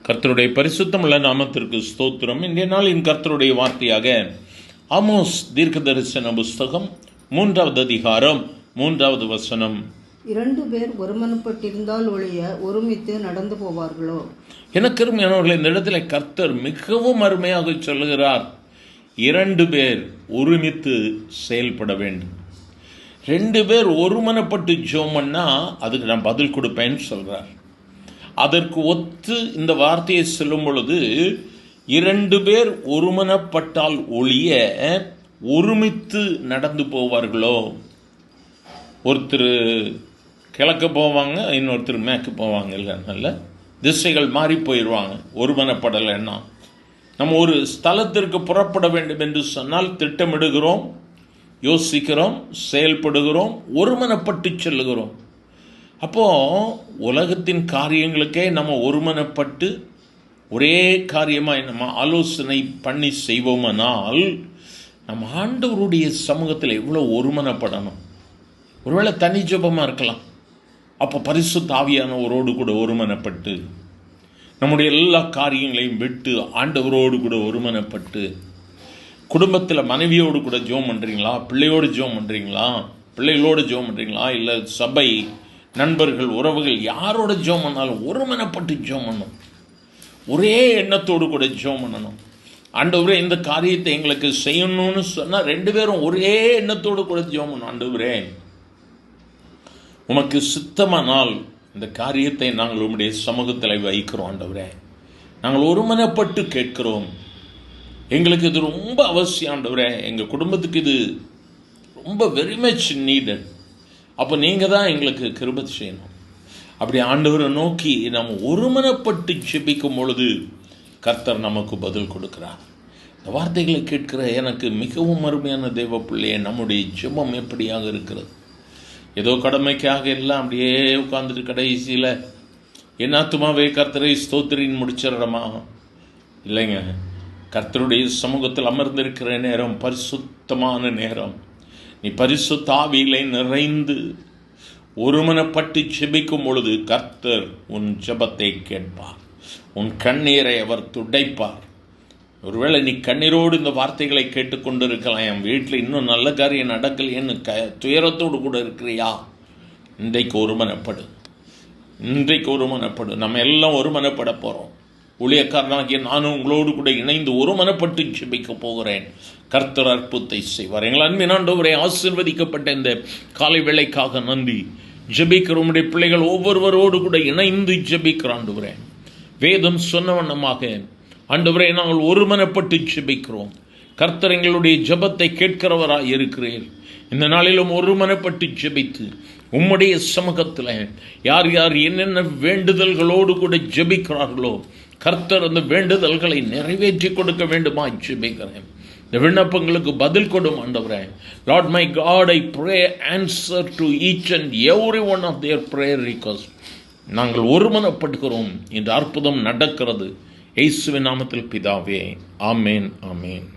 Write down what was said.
கர்த்தருடைய பரிசுத்தமுள்ள நாமத்திற்கு ஸ்தோத்திரம். இன்றைய நாளின் கர்த்தருடைய வார்த்தையாக ஆமோஸ் தீர்க்கதரிசன புஸ்தகம் 3வது அதிகாரம் 3வது வசனம். 2 பேர் ஒருமனப்பட்டிருந்தால் ஒழிய ஒருமித்து நடந்து போவார்களோ? எனக்கு அருமையானவர்களே, இந்த இடத்துல கர்த்தர் மிகவும் அருமையாக சொல்லுகிறார். 2 பேர் ஒருமித்து செயல்பட வேண்டும். 2 பேர் ஒருமனப்பட்டு ஜெபம் பண்ணா அதுக்கு நான் பதில் கொடுப்பேன்னு சொல்றார். அதற்கு ஒத்து இந்த வார்த்தையை சொல்லும் பொழுது 2 பேர் ஒருமனப்பட்டால் ஒழிய ஒருமித்து நடந்து போவார்களோ? ஒருத்தர் கிழக்கு போவாங்க, இன்னொருத்தர் மேற்கு போவாங்க. இல்லை, நல்ல திசைகள் மாறி போயிடுவாங்க ஒருமனப்படலைன்னா. நம்ம ஒரு ஸ்தலத்திற்கு புறப்பட வேண்டும் என்று சொன்னால் திட்டமிடுகிறோம், யோசிக்கிறோம், செயல்படுகிறோம், ஒருமனப்பட்டு செல்லுகிறோம். அப்போது உலகத்தின் காரியங்களுக்கே நம்ம ஒருமனப்பட்டு ஒரே காரியமாக நம்ம ஆலோசனை பண்ணி செய்வோமானால் நம்ம ஆண்டவருடைய சமூகத்தில் எவ்வளோ ஒருமனப்படணும். ஒருவேளை தனி ஜெபமாக இருக்கலாம். அப்போ பரிசுத்த ஆவியானவரோடு கூட ஒருமனப்பட்டு நம்முடைய எல்லா காரியங்களையும் விட்டு ஆண்டவரோடு கூட ஒருமனப்பட்டு, குடும்பத்தில் மனைவியோடு கூட ஜெபம் பண்ணுறீங்களா, பிள்ளையோடு ஜெபம் பண்ணுறீங்களா, பிள்ளைகளோடு ஜெபம் பண்ணுறீங்களா, இல்லை சபை நண்பர்கள் உறவுகள் யாரோட ஜெபம் பண்ணாலும் ஒருமனப்பட்டு ஜெபம் பண்ணணும். ஒரே எண்ணத்தோடு கூட ஜெபம் பண்ணணும். ஆண்டவரே இந்த காரியத்தை எங்களுக்கு செய்யணும்னு சொன்னால் 2 பேரும் ஒரே எண்ணத்தோடு கூட ஜெபம் பண்ணணும். ஆண்டவரே உமக்கு சித்தமானால் இந்த காரியத்தை நாங்கள் உம்முடைய சமூகத்தில் வைக்கிறோம். ஆண்டவரே நாங்கள் ஒருமனப்பட்டு கேட்கிறோம். எங்களுக்கு இது ரொம்ப அவசியம். ஆண்டவரே எங்கள் குடும்பத்துக்கு இது ரொம்ப வெரி மச் நீடட். அப்போ நீங்கள் தான் எங்களுக்கு கிருபை செய்யணும். அப்படி ஆண்டவரை நோக்கி நம்ம ஒருமனப்பட்டு ஜெபிக்கும் பொழுது கர்த்தர் நமக்கு பதில் கொடுக்கிறார். இந்த வார்த்தைகளை கேட்கிற எனக்கு மிகவும் அருமையான தேவ பிள்ளையே, நம்முடைய ஜெபம் எப்படியாக இருக்கிறது? ஏதோ கடமைக்காக எல்லாம் அப்படியே உட்கார்ந்துட்டு கடைசியில் என் ஆத்துமாவே கர்த்தரை ஸ்தோத்திரின்னு முடிச்சிடறமா? இல்லைங்க. கர்த்தருடைய சமூகத்தில் அமர்ந்திருக்கிற நேரம் பரிசுத்தமான நேரம். நீ பரிசுத்த ஆவியிலே நிறைந்து ஒருமனப்பட்டு ஜெபிக்கும் பொழுது கர்த்தர் உன் ஜெபத்தை கேட்பார். உன் கண்ணீரை அவர் துடைப்பார். ஒருவேளை நீ கண்ணீரோடு இந்த வார்த்தைகளை கேட்டுக்கொண்டு இருக்கலாம். என் வீட்டில் இன்னும் நல்ல காரியம் நடக்கலையேன்னு துயரத்தோடு கூட இருக்கிறியா? இன்றைக்கு ஒருமனப்படு. நம்ம எல்லாம் ஒருமனப்பட போகிறோம். ஊழியக்காரனாகிய நானும் உங்களோடு கூட இணைந்து ஒருமனப்பட்டு ஜெபிக்க போகிறேன். கர்த்தர் அற்புதத்தை செய்வார். எங்கள் அன்பின் ஆண்டவரே, ஆசீர்வதிக்கப்பட்ட இந்த காலை வேளைக்காக நன்றி. ஜெபிக்கிற உம்முடைய பிள்ளைகள் ஒவ்வொருவரோடு கூட இணைந்து ஜெபிக்கிற ஆண்டவரே, வேதம் சொன்ன வண்ணமாக ஆண்டவரே நாங்கள் ஒருமனப்பட்டு ஜெபிக்கிறோம். கர்த்தர் எங்களுடைய ஜெபத்தை கேட்கிறவராய் இருக்கிறீர். இந்த நாளிலும் ஒருமனப்பட்டு ஜெபித்து உம்முடைய சமூகத்தில் யார் யார் என்னென்ன வேண்டுதல்களோடு கூட ஜெபிக்கிறார்களோ கர்த்தர் அந்த வேண்டுதல்களை நிறைவேற்றி கொடுக்க வேண்டுமா ஜெபிக்கிறேன். இந்த விண்ணப்பங்களுக்கு பதில் கொடும் ஆண்டவரே. Lord my God, I pray answer to each and every one of their prayer request. நாங்கள் ஒருமனப்படுகிறோம். இந்த அற்புதம் நடக்கிறது. இயேசுவின் நாமத்தில் பிதாவே, ஆமேன், ஆமேன்.